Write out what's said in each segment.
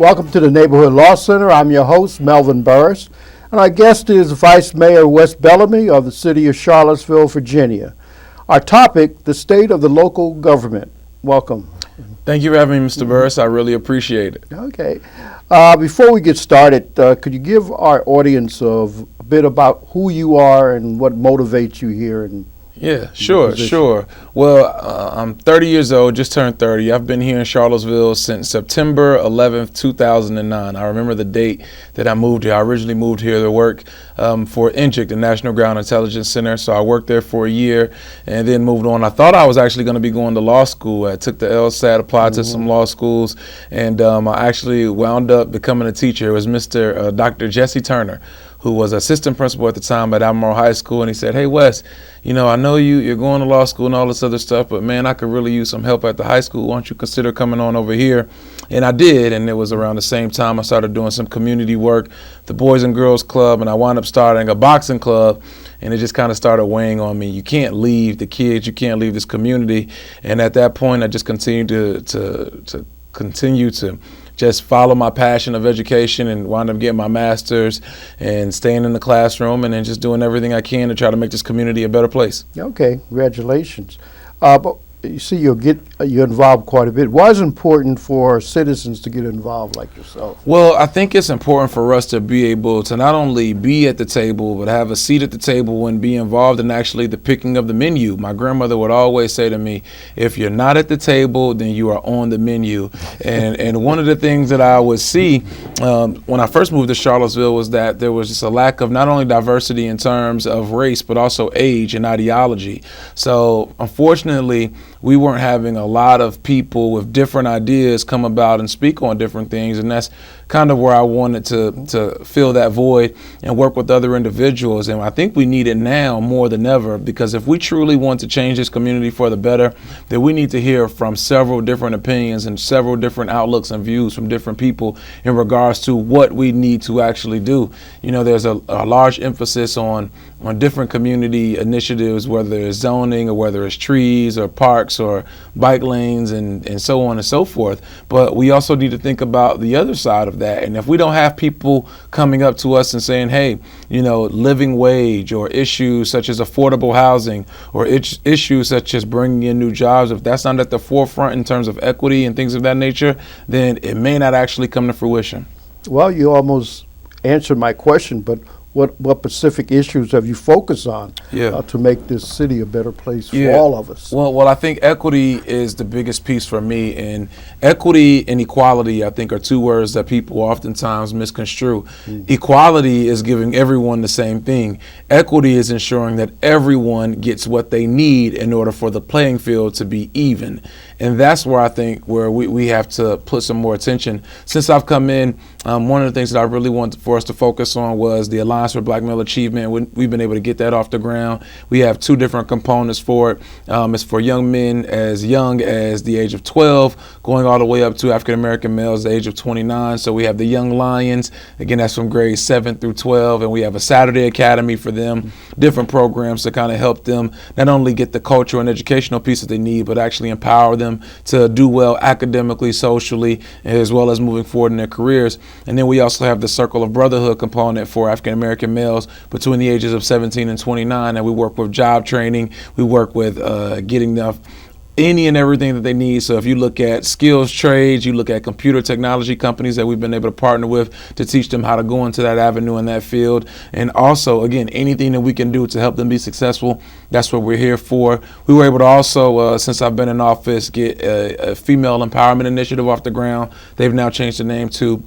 Welcome to the Neighborhood Law Center. I'm your host, Melvin Burris, and our guest is Vice Mayor Wes Bellamy of the city of Charlottesville, Virginia. Our topic, the state of the local government. Welcome. Thank you for having me, Mr. Burris. I really appreciate it. Okay. Before we get started, could you give our audience a bit about who you are and what motivates you here? Yeah, sure. Well, I'm 30 years old, just turned 30. I've been here in Charlottesville since September 11th, 2009. I remember the date that I moved here. I originally moved here to work for NGIC, the National Ground Intelligence Center. So I worked there for a year and then moved on. I thought I was actually going to be going to law school. I took the LSAT, applied to some law schools, and I actually wound up becoming a teacher. It was Dr. Jesse Turner, who was assistant principal at the time at Albemarle High School, and he said, "Hey Wes, I know you're going to law school and all this other stuff, but man, I could really use some help at the high school. Why don't you consider coming on over here?" And I did, and it was around the same time I started doing some community work, the Boys and Girls Club, and I wound up starting a boxing club, and it just kind of started weighing on me. You can't leave the kids, you can't leave this community, and at that point, I just continued to just follow my passion of education and wound up getting my master's and staying in the classroom and then just doing everything I can to try to make this community a better place. Okay, congratulations. But you see, you're involved quite a bit. Why is it important for citizens to get involved like yourself? Well, I think it's important for us to be able to not only be at the table, but have a seat at the table and be involved in actually the picking of the menu. My grandmother would always say to me, if you're not at the table, then you are on the menu. And one of the things that I would see when I first moved to Charlottesville was that there was just a lack of not only diversity in terms of race, but also age and ideology. So unfortunately, we weren't having a lot of people with different ideas come about and speak on different things, and that's kind of where I wanted to fill that void and work with other individuals. And I think we need it now more than ever, because if we truly want to change this community for the better, then we need to hear from several different opinions and several different outlooks and views from different people in regards to what we need to actually do. There's a large emphasis on different community initiatives, whether it's zoning or whether it's trees or parks or bike lanes and so on and so forth. But we also need to think about the other side of that. And if we don't have people coming up to us and saying, hey, living wage or issues such as affordable housing or issues such as bringing in new jobs, if that's not at the forefront in terms of equity and things of that nature, then it may not actually come to fruition. Well, you almost answered my question, but what specific issues have you focused on to make this city a better place for all of us? Well, I think equity is the biggest piece for me, and equity and equality, I think, are two words that people oftentimes misconstrue. Equality is giving everyone the same thing. Equity is ensuring that everyone gets what they need in order for the playing field to be even. And that's where I think we have to put some more attention. Since I've come in, one of the things that I really wanted for us to focus on was the Alliance for Black Male Achievement. We've been able to get that off the ground. We have two different components for it. It's for young men as young as the age of 12, going all the way up to African American males at the age of 29. So we have the Young Lions. Again, that's from grades 7 through 12. And we have a Saturday Academy for them, different programs to kind of help them not only get the cultural and educational piece that they need, but actually empower them to do well academically, socially, as well as moving forward in their careers. And then we also have the Circle of Brotherhood component for African American males between the ages of 17 and 29, and we work with job training. We work with getting them any and everything that they need. So if you look at skills trades, you look at computer technology companies that we've been able to partner with to teach them how to go into that avenue in that field. And also, again, anything that we can do to help them be successful, that's what we're here for. We were able to also, since I've been in office, get a female empowerment initiative off the ground. They've now changed the name to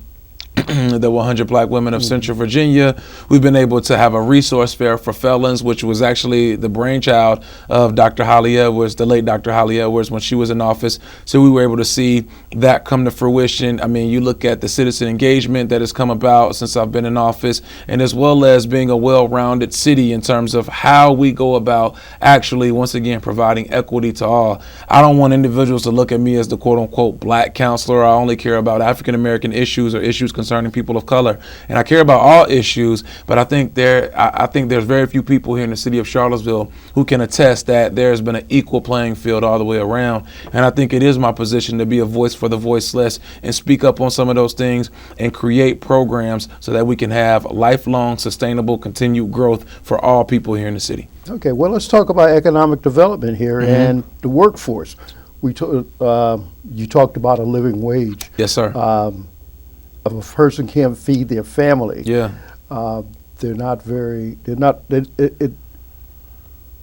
the 100 Black Women of Central Virginia. We've been able to have a resource fair for felons, which was actually the brainchild of Dr. Holly Edwards, the late Dr. Holly Edwards, when she was in office. So we were able to see that come to fruition. I mean, you look at the citizen engagement that has come about since I've been in office, and as well as being a well-rounded city in terms of how we go about actually, once again, providing equity to all. I don't want individuals to look at me as the quote-unquote black counselor. I only care about African-American issues or issues concerning concerning people of color. And I care about all issues, but I think there's very few people here in the city of Charlottesville who can attest that there's been an equal playing field all the way around. And I think it is my position to be a voice for the voiceless and speak up on some of those things and create programs so that we can have lifelong, sustainable, continued growth for all people here in the city. Okay, well, let's talk about economic development here and the workforce. You talked about a living wage. Yes, sir. If a person can't feed their family, Yeah.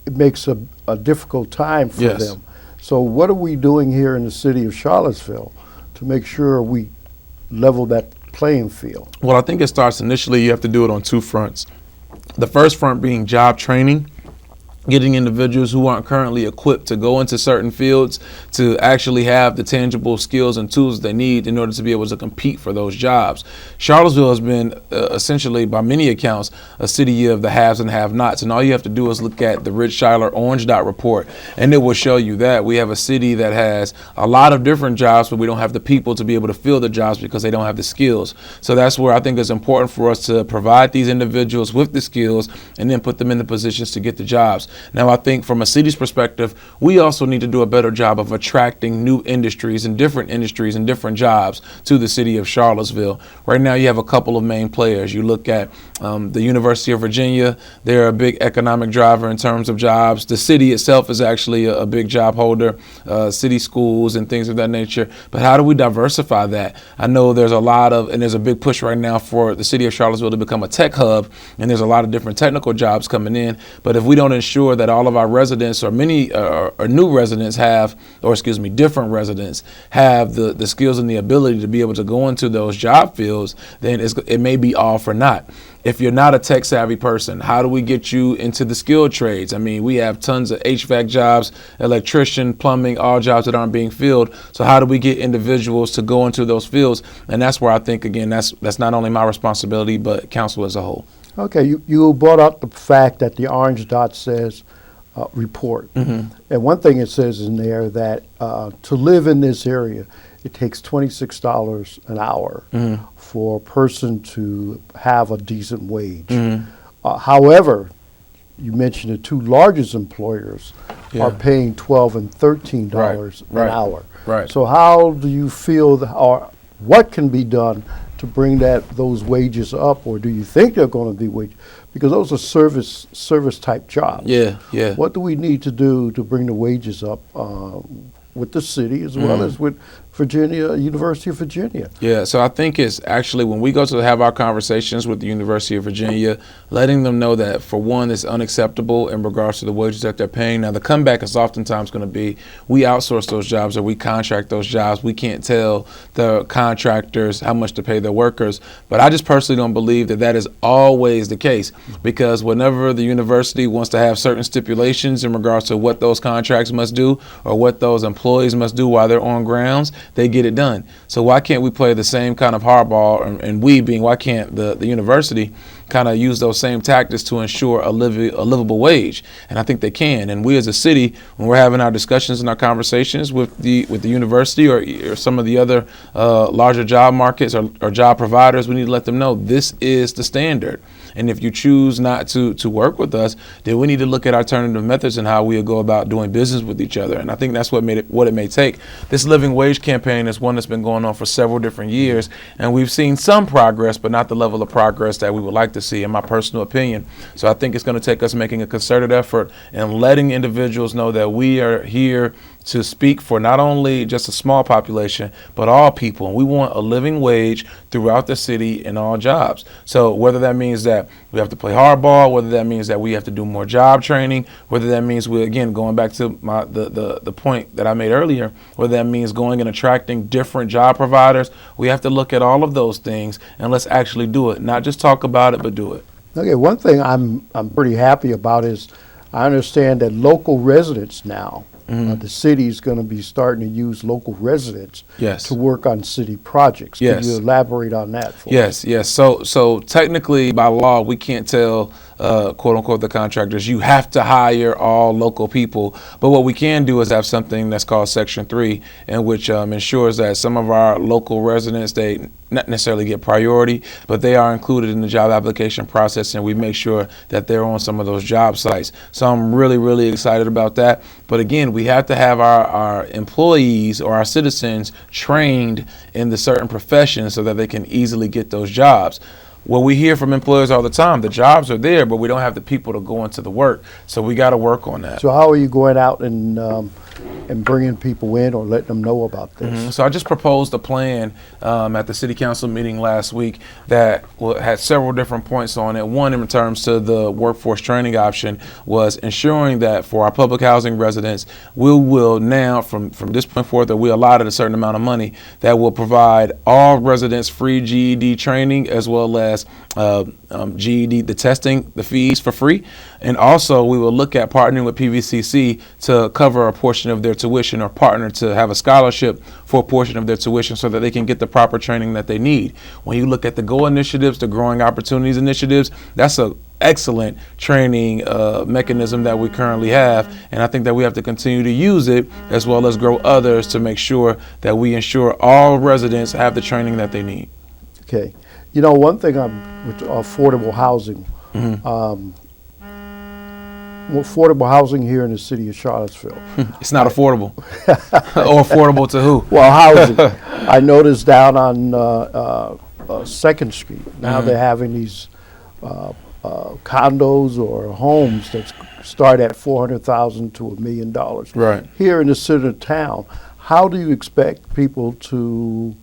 it makes a difficult time for Yes. them. So what are we doing here in the city of Charlottesville to make sure we level that playing field? Well, I think it starts initially, you have to do it on two fronts. The first front being job training, getting individuals who aren't currently equipped to go into certain fields to actually have the tangible skills and tools they need in order to be able to compete for those jobs. Charlottesville has been essentially, by many accounts, a city of the haves and have-nots. And all you have to do is look at the Rich Schuyler Orange Dot report, and it will show you that we have a city that has a lot of different jobs, but we don't have the people to be able to fill the jobs because they don't have the skills. So that's where I think it's important for us to provide these individuals with the skills and then put them in the positions to get the jobs. Now, I think from a city's perspective, we also need to do a better job of attracting new industries and different jobs to the city of Charlottesville. Right now, you have a couple of main players. You look at the University of Virginia. They're a big economic driver in terms of jobs. The city itself is actually a big job holder, city schools and things of that nature. But how do we diversify that? I know there's a big push right now for the city of Charlottesville to become a tech hub, and there's a lot of different technical jobs coming in. But if we don't ensure that all of our residents or new residents different residents have the skills and the ability to be able to go into those job fields, then it may be all for naught. If you're not a tech savvy person, how do we get you into the skilled trades? I mean, we have tons of HVAC jobs, electrician, plumbing, all jobs that aren't being filled. So how do we get individuals to go into those fields? And that's where I think, again, that's not only my responsibility, but council as a whole. Okay, you brought up the fact that the Orange Dot says report. And one thing it says in there that to live in this area, it takes $26 an hour for a person to have a decent wage. However, you mentioned the two largest employers are paying $12 and $13 an hour. Right. So how do you feel, or what can be done to bring those wages up, or do you think they're going to be wages? Because those are service type jobs. Yeah. What do we need to do to bring the wages up with the city as well as with University of Virginia? Yeah, so I think it's actually when we go to have our conversations with the University of Virginia, letting them know that, for one, it's unacceptable in regards to the wages that they're paying. Now, the comeback is oftentimes going to be, we outsource those jobs or we contract those jobs. We can't tell the contractors how much to pay their workers. But I just personally don't believe that is always the case, because whenever the university wants to have certain stipulations in regards to what those contracts must do or what those employees must do while they're on grounds, they get it done. So why can't we play the same kind of hardball, and why can't the university kind of use those same tactics to ensure a livable wage? And I think they can. And we as a city, when we're having our discussions and our conversations with the university or some of the other larger job markets or job providers, we need to let them know this is the standard. And if you choose not to work with us, then we need to look at alternative methods and how we go about doing business with each other. And I think that's what it may take. This living wage campaign is one that's been going on for several different years, and we've seen some progress, but not the level of progress that we would like to see, in my personal opinion. So I think it's going to take us making a concerted effort and letting individuals know that we are here to speak for not only just a small population, but all people. And we want a living wage throughout the city in all jobs. So whether that means that we have to play hardball, whether that means that we have to do more job training, whether that means we, again, going back to the point that I made earlier, whether that means going and attracting different job providers, we have to look at all of those things and let's actually do it. Not just talk about it, but do it. Okay, one thing I'm pretty happy about is I understand that local residents now, the city is going to be starting to use local residents to work on city projects. Can you elaborate on that for us? Yes. So technically, by law, we can't tell, quote unquote, the contractors, you have to hire all local people. But what we can do is have something that's called Section 3, in which ensures that some of our local residents, they not necessarily get priority, but they are included in the job application process, and we make sure that they're on some of those job sites. So I'm really, really excited about that. But again, we have to have our employees or our citizens trained in the certain professions so that they can easily get those jobs. Well, we hear from employers all the time, the jobs are there, but we don't have the people to go into the work. So we got to work on that. So how are you going out and bringing people in or letting them know about this? So I just proposed a plan at the city council meeting last week that had several different points on it. One, in terms to the workforce training option, was ensuring that for our public housing residents, we will now, from this point forward, that we allotted a certain amount of money that will provide all residents free GED training, as well as GED, the testing, the fees for free. And also we will look at partnering with PVCC to cover a portion of their tuition, or partner to have a scholarship for a portion of their tuition so that they can get the proper training that they need. When you look at the GO initiatives, the Growing Opportunities initiatives, that's a excellent training mechanism that we currently have, and I think that we have to continue to use it, as well as grow others, to make sure that we ensure all residents have the training that they need. Okay. You know, one thing with affordable housing, affordable housing here in the city of Charlottesville. It's not affordable. Or affordable to who? Well, housing. I noticed down on 2nd Street, now they're having these condos or homes that start at $400,000 to $1 million. Right. Here in the center of town, how do you expect people to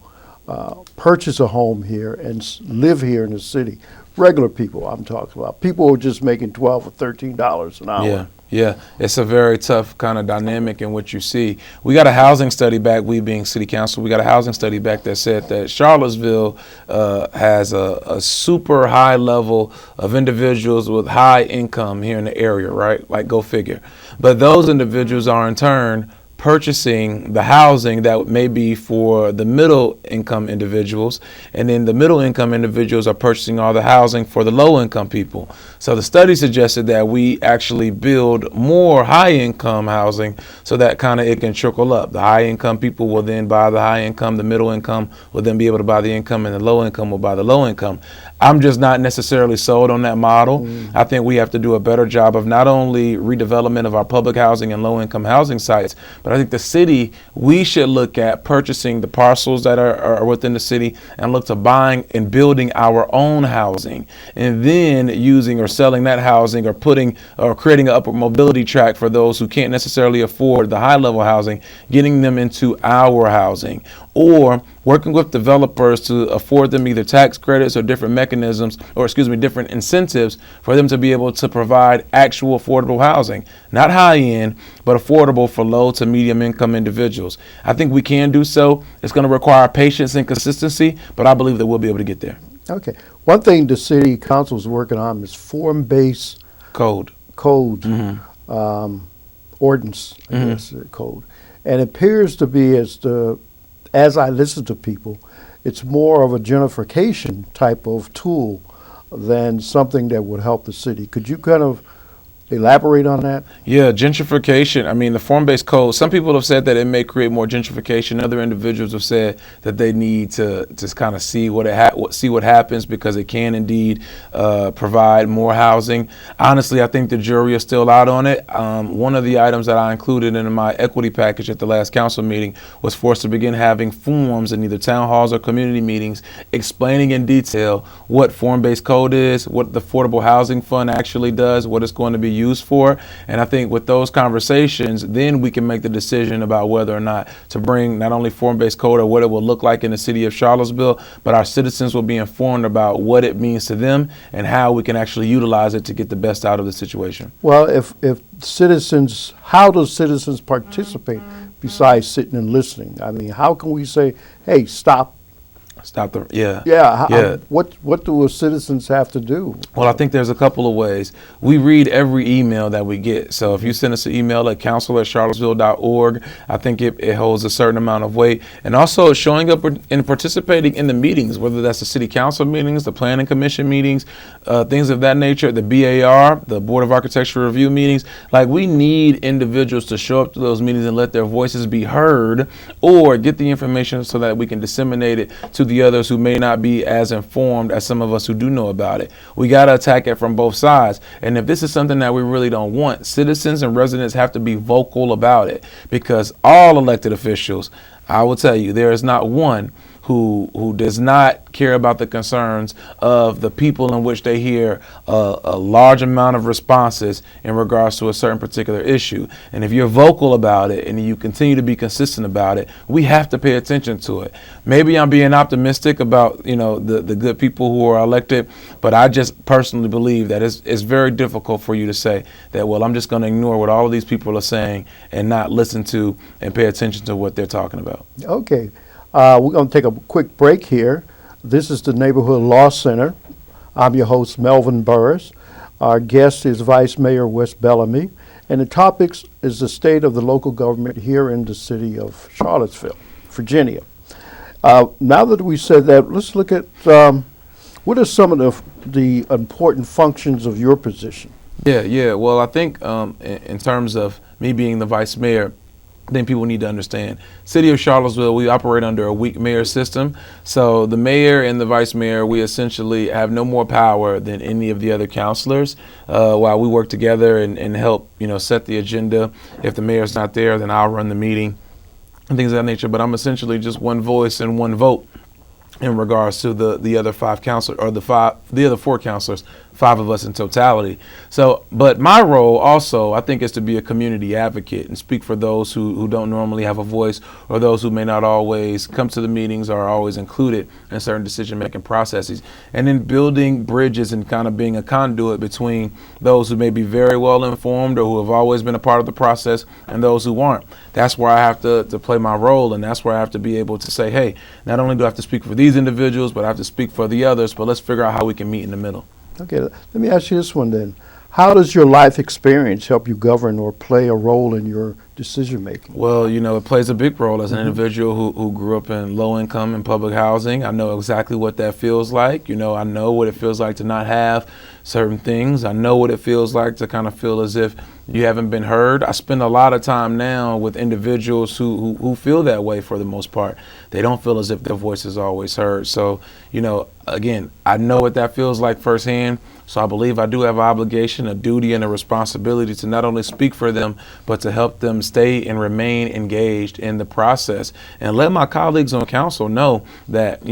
purchase a home here and live here in the city? Regular people, I'm talking about. People who are just making $12 or $13 an hour. Yeah, it's a very tough kind of dynamic in what you see. We got a housing study back, we being city council, we got a housing study back that said that Charlottesville has a super high level of individuals with high income here in the area, right? Like, go figure. But those individuals are in turn purchasing the housing that may be for the middle income individuals, and then the middle income individuals are purchasing all the housing for the low income people. So the study suggested that we actually build more high income housing so that kind of it can trickle up. The high income people will then buy the high income, the middle income will then be able to buy the income, and the low income will buy the low income. I'm just not necessarily sold on that model. I think we have to do a better job of not only redevelopment of our public housing and low income housing sites, but I think the city, we should look at purchasing the parcels that are within the city and look to buying and building our own housing, and then using or selling that housing, or putting or creating an upward mobility track for those who can't necessarily afford the high level housing, getting them into our housing, or working with developers to afford them either tax credits or different mechanisms, or different incentives for them to be able to provide actual affordable housing, not high end, but affordable for low to medium income individuals. I think we can do so. It's going to require patience and consistency, but I believe that we'll be able to get there. Okay. One thing the city council is working on is form-based code, ordinance, I guess, code. And it appears to be, as I listen to people, it's more of a gentrification type of tool than something that would help the city. Could you kind of elaborate on that? Yeah, gentrification. I mean, the form-based code, some people have said that it may create more gentrification. Other individuals have said that they need to just kind of see what happens, because it can indeed provide more housing. Honestly, I think the jury is still out on it. One of the items that I included in my equity package at the last council meeting was for us to begin having forums in either town halls or community meetings explaining in detail what form-based code is, what the Affordable Housing Fund actually does, what it's going to be used for. And I think with those conversations, then we can make the decision about whether or not to bring not only form-based code or what it will look like in the city of Charlottesville, but our citizens will be informed about what it means to them and how we can actually utilize it to get the best out of the situation. Well, if citizens, how do citizens participate besides sitting and listening? I mean, how can we say, hey, stop? What do citizens have to do? Well, I think there's a couple of ways. We read every email that we get. So if you send us an email at council@charlottesville.org, I think it holds a certain amount of weight. And also showing up and participating in the meetings, whether that's the city council meetings, the planning commission meetings, things of that nature, the BAR, the Board of Architecture Review meetings. Like, we need individuals to show up to those meetings and let their voices be heard, or get the information so that we can disseminate it to the others who may not be as informed as some of us who do know about it. We got to attack it from both sides. And if this is something that we really don't want, citizens and residents have to be vocal about it, because all elected officials, I will tell you, there is not one who does not care about the concerns of the people in which they hear a large amount of responses in regards to a certain particular issue. And if you're vocal about it and you continue to be consistent about it, we have to pay attention to it. Maybe I'm being optimistic about, the good people who are elected, but I just personally believe that it's very difficult for you to say that, well, I'm just going to ignore what all of these people are saying and not listen to and pay attention to what they're talking about. Okay. We're going to take a quick break here. This is the Neighborhood Law Center. I'm your host, Melvin Burris. Our guest is Vice Mayor Wes Bellamy, and the topic is the state of the local government here in the city of Charlottesville, Virginia. Now that we said that, let's look at what are some of the important functions of your position? Yeah. Well, I think in terms of me being the vice mayor, I think people need to understand, City of Charlottesville, we operate under a weak mayor system. So the mayor and the vice mayor, we essentially have no more power than any of the other councilors. While we work together and help, set the agenda. If the mayor's not there, then I'll run the meeting and things of that nature. But I'm essentially just one voice and one vote in regards to the other five counselors, or the other four counselors, 5 of us in totality. So, but my role also, I think, is to be a community advocate and speak for those who don't normally have a voice, or those who may not always come to the meetings or are always included in certain decision-making processes. And then building bridges and kind of being a conduit between those who may be very well informed or who have always been a part of the process and those who aren't. That's where I have to play my role, and that's where I have to be able to say, hey, not only do I have to speak for these individuals, but I have to speak for the others, but let's figure out how we can meet in the middle. Okay, let me ask you this one then. How does your life experience help you govern or play a role in your decision making? Well, it plays a big role. As an individual who grew up in low income and public housing, I know exactly what that feels like. I know what it feels like to not have certain things. I know what it feels like to kind of feel as if you haven't been heard. I spend a lot of time now with individuals who feel that way for the most part. They don't feel as if their voice is always heard. So, again, I know what that feels like firsthand. So I believe I do have an obligation, a duty, and a responsibility to not only speak for them, but to help them stay and remain engaged in the process, and let my colleagues on council know that,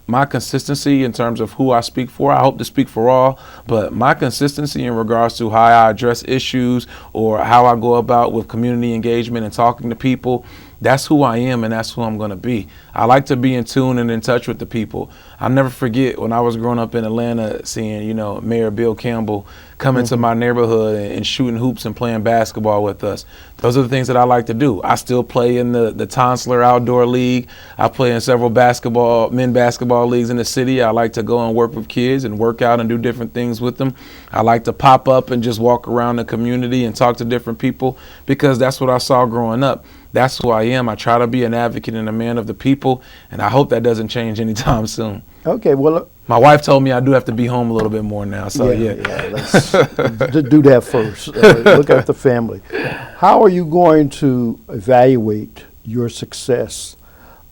my consistency in terms of who I speak for, I hope to speak for all, but my consistency in regards to how I address issues or how I go about with community engagement and talking to people, that's who I am and that's who I'm going to be. I like to be in tune and in touch with the people. I'll never forget when I was growing up in Atlanta, seeing, Mayor Bill Campbell come into my neighborhood and shooting hoops and playing basketball with us. Those are the things that I like to do. I still play in the Tonsler Outdoor League. I play in several men basketball leagues in the city. I like to go and work with kids and work out and do different things with them. I like to pop up and just walk around the community and talk to different people, because that's what I saw growing up. That's who I am. I try to be an advocate and a man of the people, and I hope that doesn't change anytime soon. Okay, well, my wife told me I do have to be home a little bit more now, so yeah. Let's do that first. Look at the family. How are you going to evaluate your success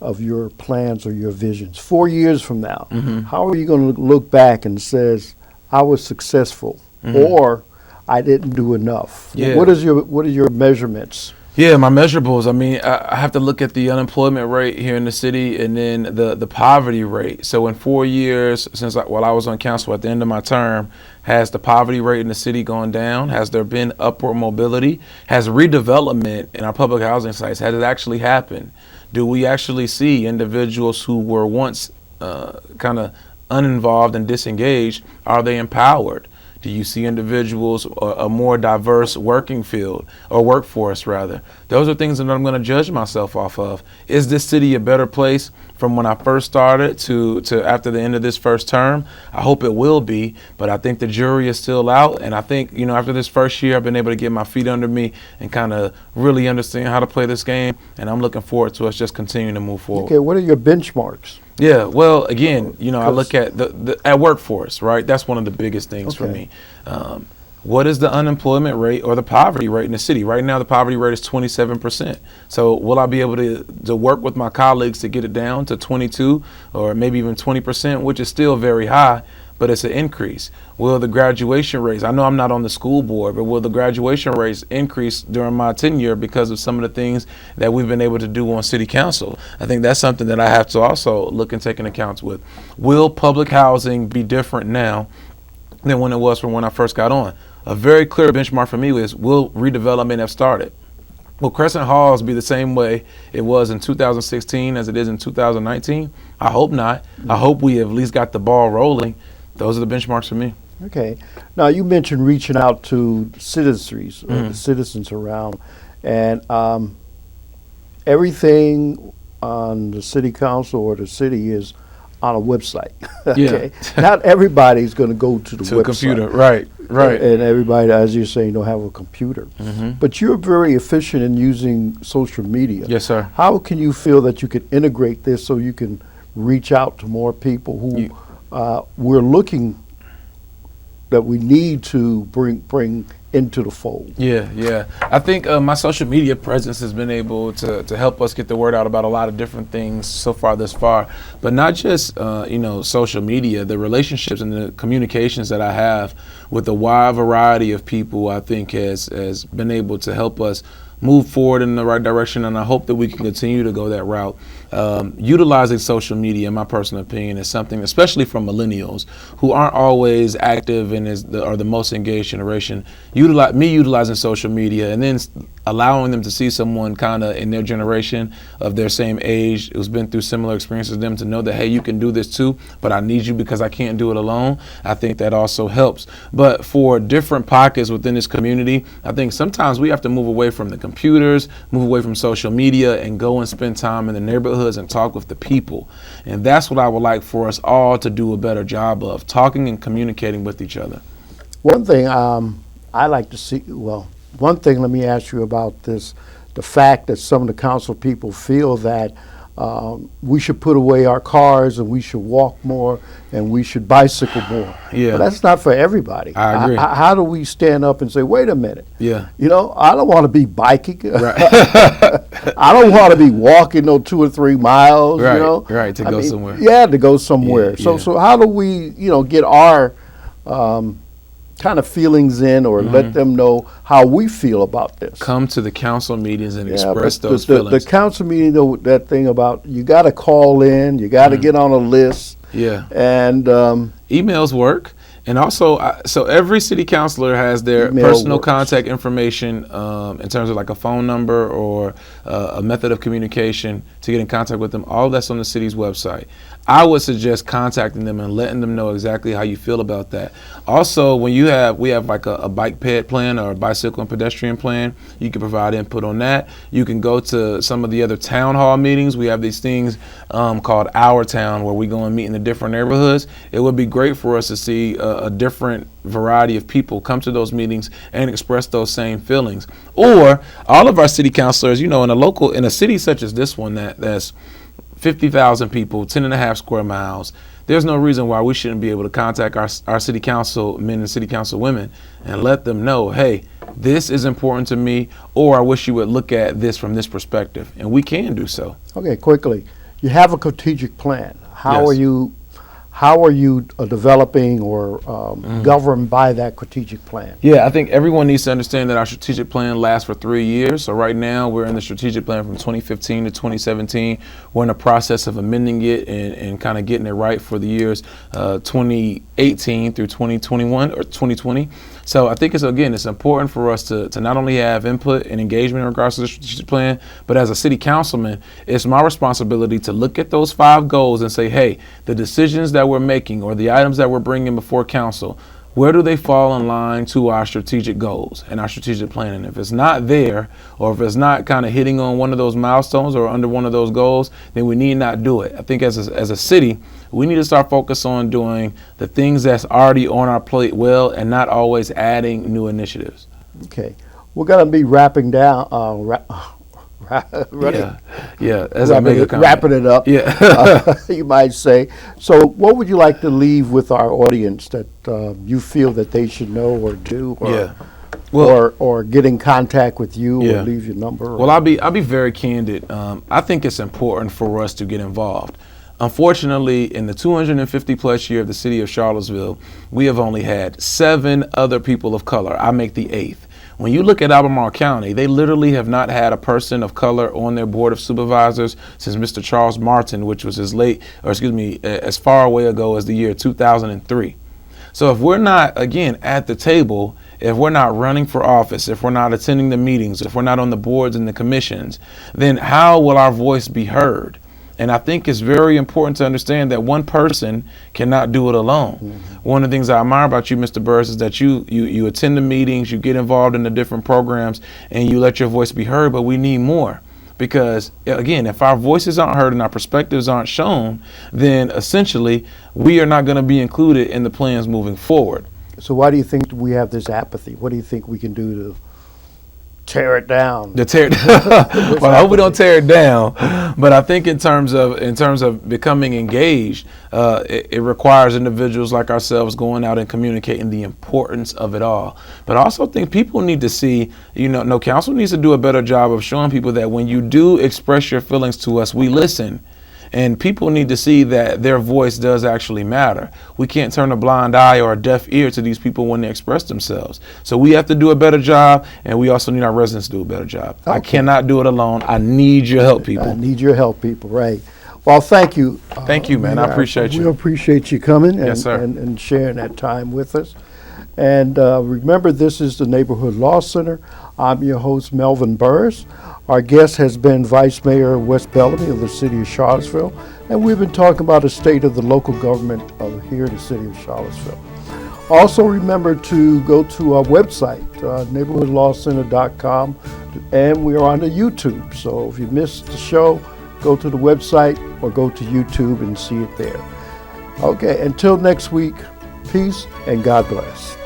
of your plans or your visions 4 years from now? How are you going to look back and says, I was successful, or I didn't do enough? Yeah. What are your measurements? Yeah, my measurables. I mean, I have to look at the unemployment rate here in the city, and then the poverty rate. So in 4 years, while I was on council at the end of my term, has the poverty rate in the city gone down? Has there been upward mobility? Has redevelopment in our public housing sites, has it actually happened? Do we actually see individuals who were once kind of uninvolved and disengaged, are they empowered? Do you see individuals, a more diverse working field, or workforce rather? Those are things that I'm going to judge myself off of. Is this city a better place from when I first started to after the end of this first term? I hope it will be, but I think the jury is still out. And I think, after this first year, I've been able to get my feet under me and kind of really understand how to play this game. And I'm looking forward to us just continuing to move forward. Okay, what are your benchmarks? Yeah, well, again, I look at the workforce, right? That's one of the biggest things for me. what is the unemployment rate or the poverty rate in the city? Right now, the poverty rate is 27%. So will I be able to work with my colleagues to get it down to 22 or maybe even 20%, which is still very high, but it's an increase? Will the graduation rates, I know I'm not on the school board, but will the graduation rates increase during my tenure because of some of the things that we've been able to do on city council? I think that's something that I have to also look and take into account with. Will public housing be different now than when it was from when I first got on? A very clear benchmark for me is, will redevelopment have started? Will Crescent Halls be the same way it was in 2016 as it is in 2019? I hope not. I hope we have at least got the ball rolling. Those are the benchmarks for me. Okay. Now, you mentioned reaching out to citizens, the citizens around, and everything on the city council or the city is on a website. Okay. Yeah. Not everybody's going to go to the website. A computer, right. And everybody, as you're saying, don't have a computer. But you're very efficient in using social media. Yes, sir. How can you feel that you can integrate this so you can reach out to more people who we're looking that we need to bring into the fold? Yeah. I think my social media presence has been able to help us get the word out about a lot of different things so far thus far, but not just social media. The relationships and the communications that I have with a wide variety of people, I think has been able to help us move forward in the right direction, and I hope that we can continue to go that route. Utilizing social media, in my personal opinion, is something, especially from millennials who aren't always active and are the most engaged generation. Utilizing social media and then allowing them to see someone kind of in their generation of their same age who's been through similar experiences as them, to know that, hey, you can do this too, but I need you because I can't do it alone. I think that also helps. But for different pockets within this community, I think sometimes we have to move away from the computers, move away from social media, and go and spend time in the neighborhoods and talk with the people. And that's what I would like for us all to do a better job of, talking and communicating with each other. One thing I like to see, one thing, let me ask you about this, the fact that some of the council people feel that we should put away our cars and we should walk more and we should bicycle more. Yeah. But that's not for everybody. I agree. How do we stand up and say, wait a minute? Yeah. I don't want to be biking. Right. I don't want to be walking 2 or 3 miles. Right. Right. To go somewhere. Yeah, to go somewhere. Yeah. So how do we, get our kind of feelings in, or let them know how we feel about this? Come to the council meetings and express those feelings. The council meeting, that thing about you got to call in, you got to get on a list. Yeah. And emails work. And also, so every city councilor has their personal contact information in terms of like a phone number or a method of communication to get in contact with them. All that's on the city's website. I would suggest contacting them and letting them know exactly how you feel about that. Also, when we have like a bike ped plan or a bicycle and pedestrian plan, you can provide input on that. You can go to some of the other town hall meetings. We have these things called Our Town, where we go and meet in the different neighborhoods. It would be great for us to see a different variety of people come to those meetings and express those same feelings. Or all of our city councilors, in a city such as this one that's 50,000 people, 10.5 square miles, there's no reason why we shouldn't be able to contact our city council men and city council women and let them know, hey, this is important to me, or I wish you would look at this from this perspective. And we can do so. Okay, quickly. You have a strategic plan. How Yes. are you developing or governed by that strategic plan? Yeah, I think everyone needs to understand that our strategic plan lasts for 3 years. So right now we're in the strategic plan from 2015 to 2017. We're in the process of amending it and kind of getting it right for the years 2018 through 2021 or 2020. So I think it's important for us to not only have input and engagement in regards to the strategic plan, but as a city councilman, it's my responsibility to look at those 5 goals and say, hey, the decisions that we're making or the items that we're bringing before council, where do they fall in line to our strategic goals and our strategic planning? If it's not there, or if it's not kind of hitting on one of those milestones or under one of those goals, then we need not do it. I think as a city, we need to start focus on doing the things that's already on our plate well and not always adding new initiatives. Okay. We're going to be wrapping As I make a comment. Wrapping it up, you might say. So what would you like to leave with our audience that you feel that they should know or do, or get in contact with you, or leave your number? Well, I'll be very candid. I think it's important for us to get involved. Unfortunately, in the 250 plus year of the city of Charlottesville, we have only had 7 other people of color. I make the 8th. When you look at Albemarle County, they literally have not had a person of color on their board of supervisors since Mr. Charles Martin, which was as far away ago as the year 2003. So if we're not, again, at the table, if we're not running for office, if we're not attending the meetings, if we're not on the boards and the commissions, then how will our voice be heard? And I think it's very important to understand that one person cannot do it alone. Mm-hmm. One of the things I admire about you, Mr. Burris, is that you attend the meetings, you get involved in the different programs, and you let your voice be heard, but we need more. Because, again, if our voices aren't heard and our perspectives aren't shown, then essentially we are not going to be included in the plans moving forward. So why do you think we have this apathy? What do you think we can do to tear it down? Well, I hope we don't tear it down, but I think in terms of becoming engaged, it requires individuals like ourselves going out and communicating the importance of it all. But I also think people need to see, council needs to do a better job of showing people that when you do express your feelings to us, we listen. And people need to see that their voice does actually matter. We can't turn a blind eye or a deaf ear to these people when they express themselves. So we have to do a better job, and we also need our residents to do a better job. Okay. I cannot do it alone. I need your help, people. I need your help, people, right. Well, thank you. Thank you, man. I appreciate you. We appreciate you coming yes, sir. And sharing that time with us. And remember, this is the Neighborhood Law Center. I'm your host, Melvin Burris. Our guest has been Vice Mayor Wes Bellamy of the city of Charlottesville, and we've been talking about the state of the local government of here in the city of Charlottesville. Also remember to go to our website, neighborhoodlawcenter.com, and we are on the YouTube. So if you missed the show, go to the website or go to YouTube and see it there. Okay, until next week, peace and God bless.